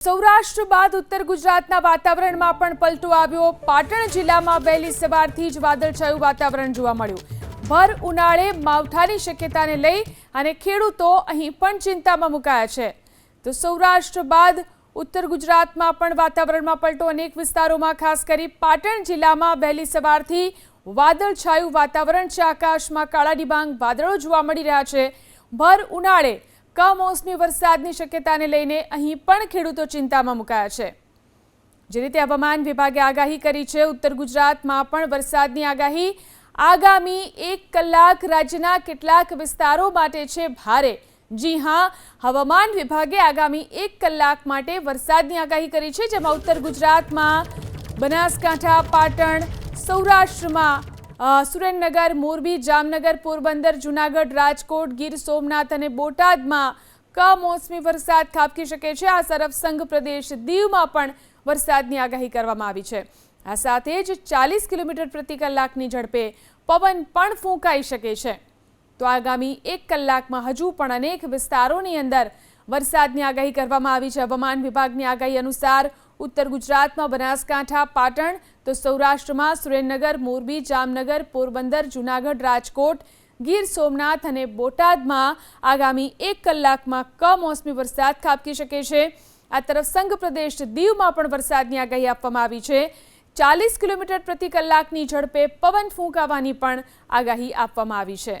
સૌરાષ્ટ્ર બાદ ઉત્તર ગુજરાતના વાતાવરણમાં પણ પલટો આવ્યો। પાટણ જિલ્લામાં વહેલી સવારથી જ વાદળછાયું વાતાવરણ જોવા મળ્યું। ભર ઉનાળે માવઠાની શક્યતાને લઈ અને ખેડૂતો અહીં પણ ચિંતામાં મુકાયા છે। તો સૌરાષ્ટ્ર બાદ ઉત્તર ગુજરાતમાં પણ વાતાવરણમાં પલટો। અનેક વિસ્તારોમાં ખાસ કરી પાટણ જિલ્લામાં વહેલી સવારથી વાદળછાયું વાતાવરણ છે। આકાશમાં કાળા ડિબાંગ વાદળો જોવા મળી રહ્યા છે। ભર ઉનાળે કમોસમી વરસાદની શક્યતાને લઈને અહીં પણ ખેડૂતો ચિંતામાં મુકાયા છે। જે રીતે હવામાન વિભાગે આગાહી કરી છે, ઉત્તર ગુજરાતમાં પણ વરસાદની આગાહી। આગામી 1 કલાક રાજ્યના કેટલાક વિસ્તારો માટે છે ભારે। જી હા, હવામાન વિભાગે આગામી 1 કલાક માટે વરસાદની આગાહી કરી છે, જેમાં ઉત્તર ગુજરાતમાં બનાસકાંઠા, પાટણ, સૌરાષ્ટ્રમાં સુરેન્દ્રનગર, મોરબી, જામનગર, પોરબંદર, જૂનાગઢ, રાજકોટ, ગીર સોમનાથ અને બોટાદમાં કમોસમી વરસાદ ખાબકી શકે છે। આ સરહદ પ્રદેશ દીવમાં પણ વરસાદની આગાહી કરવામાં આવી છે। આ સાથે જ 40 કિલોમીટર પ્રતિ કલાકની ઝડપે પવન પણ ફૂંકાઈ શકે છે। તો આગામી 1 કલાકમાં હજુ પણ અનેક વિસ્તારોની અંદર વરસાદની આગાહી કરવામાં આવી છે। હવામાન વિભાગની આગાહી અનુસાર ઉત્તર ગુજરાતમાં બનાસકાંઠા, પાટણ, તો સૌરાષ્ટ્રમાં સુરેન્દ્રનગર, મોરબી, જામનગર, પોરબંદર, જૂનાગઢ, રાજકોટ, ગીર સોમનાથ અને બોટાદમાં આગામી 1 કલાકમાં કમોસમી વરસાદ ખાબકી શકે છે। આ તરફ પ્રદેશ દીવમાં પણ વરસાદની આગાહી આપવામાં આવી છે। 40 કિલોમીટર પ્રતિ કલાકની ઝડપે પવન ફૂંકાવાની પણ આગાહી આપવામાં આવી છે।